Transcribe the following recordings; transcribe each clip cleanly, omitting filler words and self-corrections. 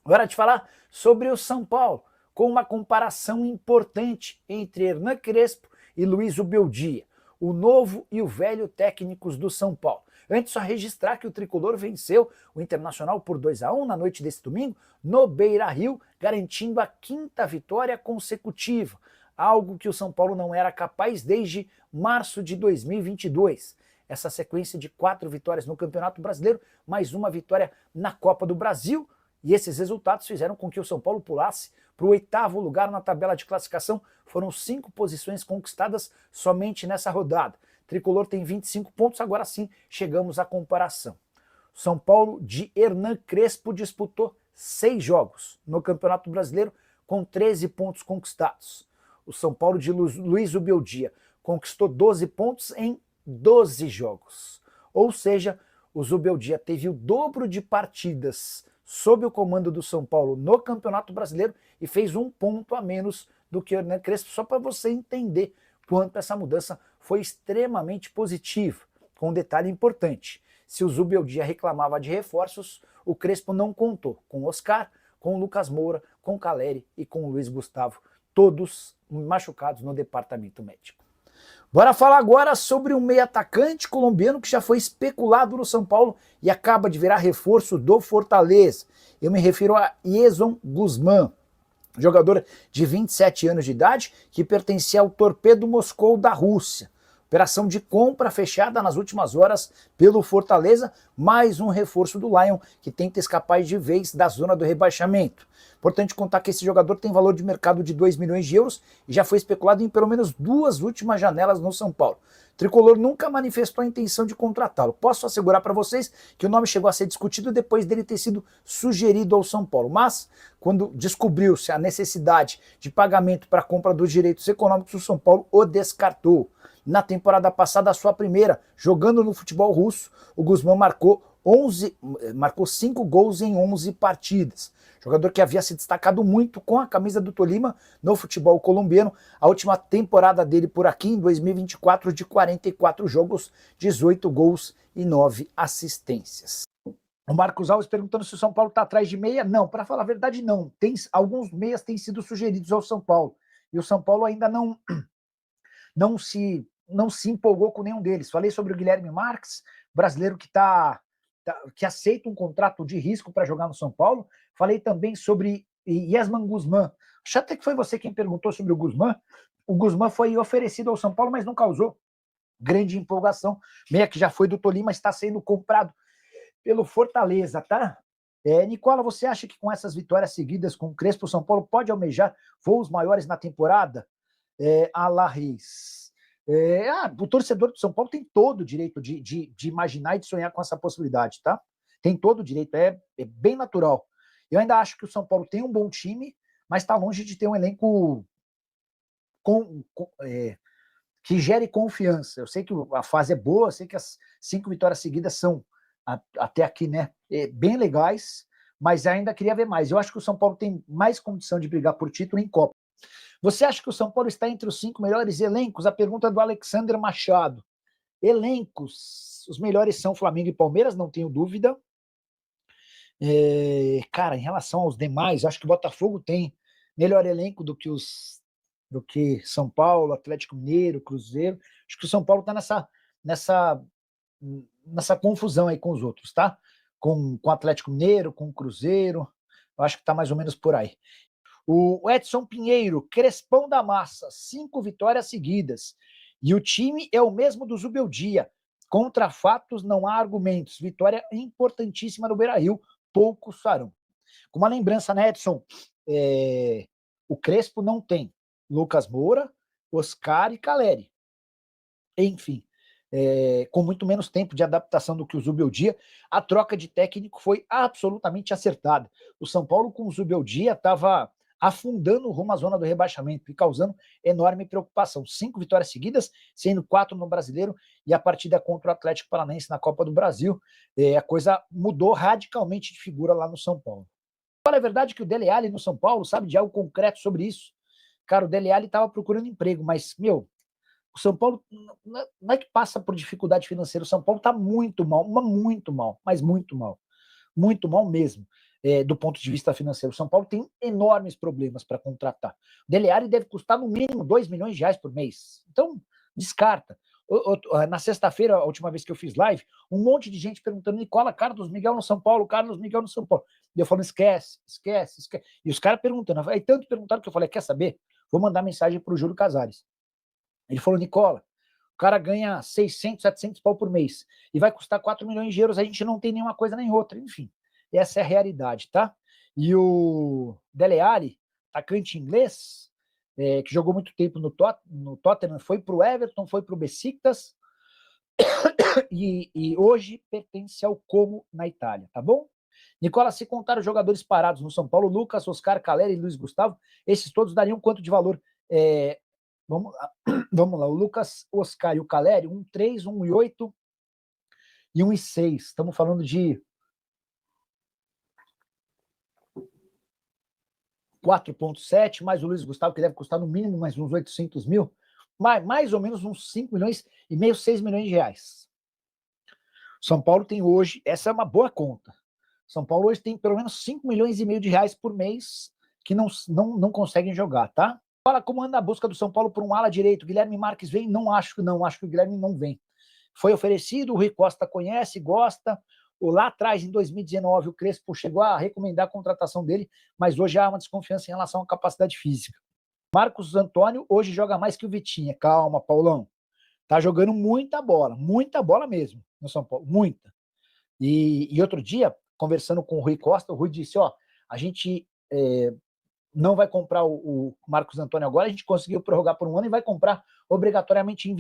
Hora de falar sobre o São Paulo, com uma comparação importante entre Hernan Crespo e Luiz Ubeldia, o novo e o velho técnicos do São Paulo. Antes, só registrar que o tricolor venceu o Internacional por 2-1 na noite desse domingo no Beira-Rio, garantindo a quinta vitória consecutiva, algo que o São Paulo não era capaz desde março de 2022. Essa sequência de 4 vitórias no Campeonato Brasileiro, mais uma vitória na Copa do Brasil, e esses resultados fizeram com que o São Paulo pulasse para o 8º lugar na tabela de classificação. Foram 5 posições conquistadas somente nessa rodada. Tricolor tem 25 pontos, agora sim chegamos à comparação. O São Paulo de Hernan Crespo disputou 6 jogos no Campeonato Brasileiro com 13 pontos conquistados. O São Paulo de Luiz Ubeldia conquistou 12 pontos em 12 jogos. Ou seja, o Zubeldia teve o dobro de partidas sob o comando do São Paulo no Campeonato Brasileiro e fez 1 ponto a menos do que o Hernan Crespo, só para você entender quanto essa mudança foi extremamente positiva. Com um detalhe importante: se o Zubeldia reclamava de reforços, o Crespo não contou com o Oscar, com o Lucas Moura, com o Caleri e com o Luiz Gustavo, todos machucados no departamento médico. Bora falar agora sobre um meio atacante colombiano que já foi especulado no São Paulo e acaba de virar reforço do Fortaleza. Eu me refiro a Yeson Guzmán, jogador de 27 anos de idade que pertencia ao Torpedo Moscou da Rússia. Operação de compra fechada nas últimas horas pelo Fortaleza, mais um reforço do Lion que tenta escapar de vez da zona do rebaixamento. Importante contar que esse jogador tem valor de mercado de 2 milhões de euros e já foi especulado em pelo menos 2 últimas janelas no São Paulo. O Tricolor nunca manifestou a intenção de contratá-lo. Posso assegurar para vocês que o nome chegou a ser discutido depois dele ter sido sugerido ao São Paulo. Mas, quando descobriu-se a necessidade de pagamento para a compra dos direitos econômicos, o São Paulo o descartou. Na temporada passada, a sua primeira, jogando no futebol russo, o Guzmán marcou 5 gols em 11 partidas. Jogador que havia se destacado muito com a camisa do Tolima no futebol colombiano. A última temporada dele por aqui, em 2024, de 44 jogos, 18 gols e 9 assistências. O Marcos Alves perguntando se o São Paulo está atrás de meia. Não, para falar a verdade, não. Alguns meias têm sido sugeridos ao São Paulo. E o São Paulo ainda não se empolgou com nenhum deles. Falei sobre o Guilherme Marques, brasileiro que aceita um contrato de risco para jogar no São Paulo. Falei também sobre Yesman Guzmán. Acho até que foi você quem perguntou sobre o Guzmán. O Guzmán foi oferecido ao São Paulo, mas não causou grande empolgação. Meia que já foi do Tolima, está sendo comprado pelo Fortaleza, tá? Nicola, você acha que com essas vitórias seguidas com o Crespo, o São Paulo pode almejar voos maiores na temporada? Alá Reis. O torcedor do São Paulo tem todo o direito de imaginar e de sonhar com essa possibilidade, tá? Tem todo o direito, é bem natural. Eu ainda acho que o São Paulo tem um bom time, mas está longe de ter um elenco que gere confiança. Eu sei que a fase é boa, eu sei que as 5 vitórias seguidas são, até aqui, né, bem legais, mas ainda queria ver mais. Eu acho que o São Paulo tem mais condição de brigar por título em Copa. Você acha que o São Paulo está entre os 5 melhores elencos? A pergunta é do Alexander Machado. Elencos, os melhores são Flamengo e Palmeiras, não tenho dúvida. Cara, em relação aos demais, acho que o Botafogo tem melhor elenco do que São Paulo, Atlético Mineiro, Cruzeiro. Acho que o São Paulo está nessa confusão aí com os outros, tá? Com o Atlético Mineiro, com o Cruzeiro. Eu acho que está mais ou menos por aí. O Edson Pinheiro, Crespão da Massa, 5 vitórias seguidas. E o time é o mesmo do Zubeldia. Contra fatos não há argumentos. Vitória importantíssima no Beira-Rio. Poucos farão. Com uma lembrança, né, Edson? O Crespo não tem Lucas Moura, Oscar e Caleri. Enfim, com muito menos tempo de adaptação do que o Zubeldia, a troca de técnico foi absolutamente acertada. O São Paulo com o Zubeldia estava afundando rumo à zona do rebaixamento e causando enorme preocupação. 5 vitórias seguidas, sendo 4 no Brasileiro, e a partida contra o Atlético Paranaense na Copa do Brasil, a coisa mudou radicalmente de figura lá no São Paulo. Agora, é verdade que o Dele Alli no São Paulo sabe de algo concreto sobre isso. Cara, o Dele Alli estava procurando emprego, mas, o São Paulo não é que passa por dificuldade financeira, o São Paulo está muito mal, mas muito mal. Muito mal mesmo. do ponto de vista financeiro. O São Paulo tem enormes problemas para contratar. O Dele Alli deve custar no mínimo 2 milhões de reais por mês. Então, descarta. Na sexta-feira, a última vez que eu fiz live, um monte de gente perguntando: Nicola, Carlos Miguel no São Paulo, Carlos Miguel no São Paulo. E eu falando: esquece. E os caras perguntando. Aí tanto perguntaram que eu falei: quer saber? Vou mandar mensagem para o Júlio Casares. Ele falou: Nicola, o cara ganha 600, 700 pau por mês e vai custar 4 milhões de euros, a gente não tem nenhuma coisa nem outra. Enfim, essa é a realidade, tá? E o Dele Alli, atacante inglês, que jogou muito tempo no Tottenham, foi para o Everton, foi para o Besiktas e hoje pertence ao Como na Itália, tá bom? Nicola, se contar os jogadores parados no São Paulo, Lucas, Oscar, Caleri e Luiz Gustavo, esses todos dariam quanto de valor? Vamos lá, o Lucas, o Oscar e o Caleri, 1,3, 1,8 e 1,6. Estamos falando de 4,7, mais o Luiz Gustavo, que deve custar no mínimo mais uns 800 mil, mais ou menos uns 5 milhões e meio, 6 milhões de reais. São Paulo tem hoje, essa é uma boa conta, São Paulo hoje tem pelo menos 5 milhões e meio de reais por mês que não conseguem jogar, tá? Fala como anda a busca do São Paulo por um ala direito. Guilherme Marques vem? Não acho que o Guilherme não vem. Foi oferecido, o Rui Costa conhece, gosta. Lá atrás, em 2019, o Crespo chegou a recomendar a contratação dele, mas hoje há uma desconfiança em relação à capacidade física. Marcos Antônio hoje joga mais que o Vitinha. Calma, Paulão. Tá jogando muita bola mesmo no São Paulo, muita. E outro dia, conversando com o Rui Costa, o Rui disse: a gente não vai comprar o Marcos Antônio agora, a gente conseguiu prorrogar por um ano e vai comprar obrigatoriamente em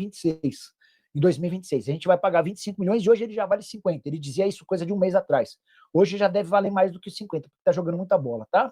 2026. A gente vai pagar 25 milhões e hoje ele já vale 50. Ele dizia isso coisa de um mês atrás. Hoje já deve valer mais do que 50, porque tá jogando muita bola, tá?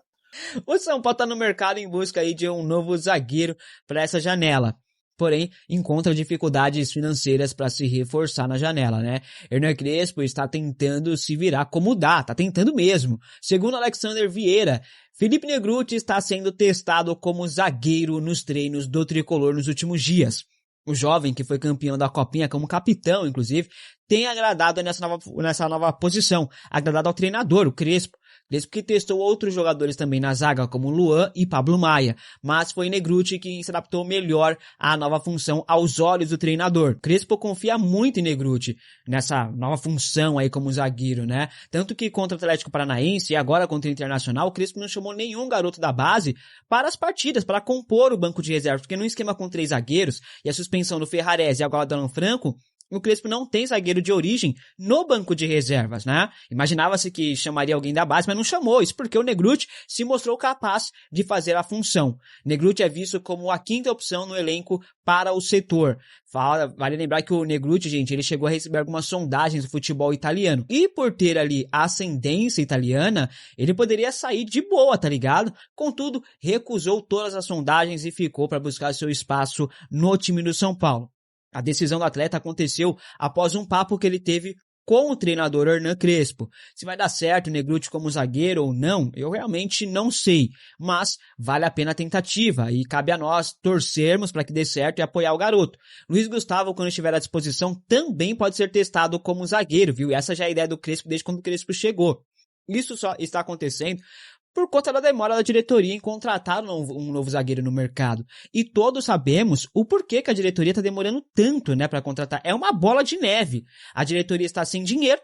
O São Paulo tá no mercado em busca aí de um novo zagueiro para essa janela. Porém, encontra dificuldades financeiras para se reforçar na janela, né? Hernan Crespo está tentando se virar como dá, tá tentando mesmo. Segundo Alexander Vieira, Felipe Negrutti está sendo testado como zagueiro nos treinos do Tricolor nos últimos dias. O jovem, que foi campeão da Copinha como capitão, inclusive, tem agradado nessa nova posição, agradado ao treinador, o Crespo. Crespo que testou outros jogadores também na zaga, como Luan e Pablo Maia, mas foi Negrutti quem se adaptou melhor à nova função aos olhos do treinador. Crespo confia muito em Negrutti, nessa nova função aí como zagueiro, né? Tanto que contra o Atlético Paranaense e agora contra o Internacional, o Crespo não chamou nenhum garoto da base para as partidas, para compor o banco de reservas, porque num esquema com 3 zagueiros e a suspensão do Ferrarese e agora do Alan Franco, o Crespo não tem zagueiro de origem no banco de reservas, né? Imaginava-se que chamaria alguém da base, mas não chamou. Isso porque o Negrutti se mostrou capaz de fazer a função. Negrutti é visto como a 5ª opção no elenco para o setor. Vale lembrar que o Negrutti, gente, ele chegou a receber algumas sondagens do futebol italiano. E por ter ali ascendência italiana, ele poderia sair de boa, tá ligado? Contudo, recusou todas as sondagens e ficou para buscar seu espaço no time do São Paulo. A decisão do atleta aconteceu após um papo que ele teve com o treinador Hernan Crespo. Se vai dar certo o Negrutti como zagueiro ou não, eu realmente não sei. Mas vale a pena a tentativa e cabe a nós torcermos para que dê certo e apoiar o garoto. Luiz Gustavo, quando estiver à disposição, também pode ser testado como zagueiro, viu? Essa já é a ideia do Crespo desde quando o Crespo chegou. Isso só está acontecendo por conta da demora da diretoria em contratar um novo zagueiro no mercado. E todos sabemos o porquê que a diretoria está demorando tanto, né, para contratar. É uma bola de neve. A diretoria está sem dinheiro.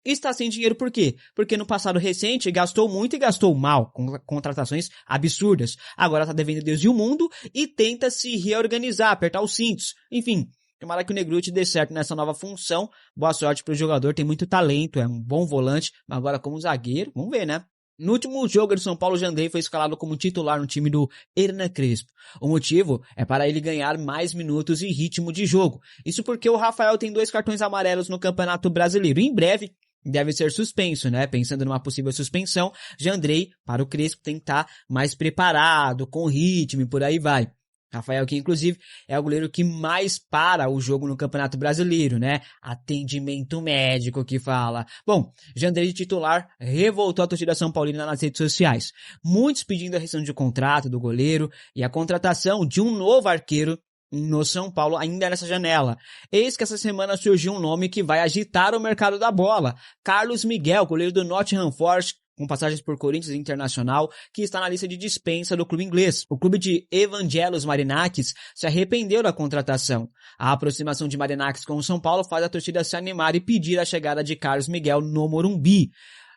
E está sem dinheiro por quê? Porque no passado recente gastou muito e gastou mal, com contratações absurdas. Agora está devendo Deus e o mundo e tenta se reorganizar, apertar os cintos. Enfim, tomara que o Negrutti dê certo nessa nova função. Boa sorte para o jogador, tem muito talento, é um bom volante. Mas agora como zagueiro, vamos ver, né? No último jogo do São Paulo, Jandrei foi escalado como titular no time do Hernan Crespo. O motivo é para ele ganhar mais minutos e ritmo de jogo. Isso porque o Rafael tem 2 cartões amarelos no Campeonato Brasileiro. Em breve deve ser suspenso, né? Pensando numa possível suspensão, Jandrei, para o Crespo, tem que estar mais preparado, com ritmo e por aí vai. Rafael, que inclusive é o goleiro que mais para o jogo no Campeonato Brasileiro, né? Atendimento médico que fala. Bom, Jandrei de titular revoltou a torcida São Paulina nas redes sociais. Muitos pedindo a rescisão de contrato do goleiro e a contratação de um novo arqueiro no São Paulo ainda nessa janela. Eis que essa semana surgiu um nome que vai agitar o mercado da bola. Carlos Miguel, goleiro do Nottingham Forest, com passagens por Corinthians e Internacional, que está na lista de dispensa do clube inglês. O clube de Evangelos Marinakis se arrependeu da contratação. A aproximação de Marinakis com o São Paulo faz a torcida se animar e pedir a chegada de Carlos Miguel no Morumbi.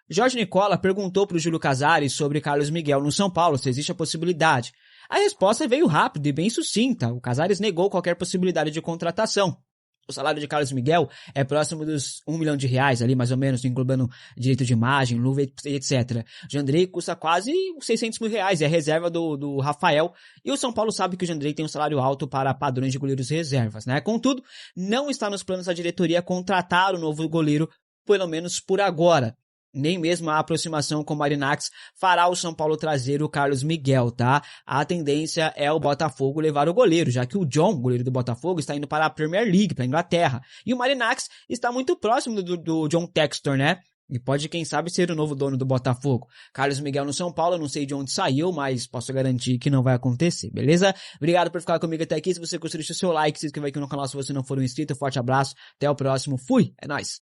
Jorge Nicola perguntou para o Júlio Casares sobre Carlos Miguel no São Paulo, se existe a possibilidade. A resposta veio rápida e bem sucinta. O Casares negou qualquer possibilidade de contratação. O salário de Carlos Miguel é próximo dos R$1 milhão, ali mais ou menos, englobando direito de imagem, luva, etc. Jandrei custa quase R$600 mil, é a reserva do Rafael, e o São Paulo sabe que o Jandrei tem um salário alto para padrões de goleiros reservas, né? Contudo, não está nos planos da diretoria contratar o novo goleiro, pelo menos por agora. Nem mesmo a aproximação com o Marinakis fará o São Paulo trazer o Carlos Miguel, tá? A tendência é o Botafogo levar o goleiro, já que o John, goleiro do Botafogo, está indo para a Premier League, para a Inglaterra. E o Marinakis está muito próximo do John Textor, né? E pode, quem sabe, ser o novo dono do Botafogo. Carlos Miguel no São Paulo, eu não sei de onde saiu, mas posso garantir que não vai acontecer, beleza? Obrigado por ficar comigo até aqui. Se você gostou, deixa o seu like, se inscreva aqui no canal se você não for um inscrito. Forte abraço, até o próximo. Fui, é nóis!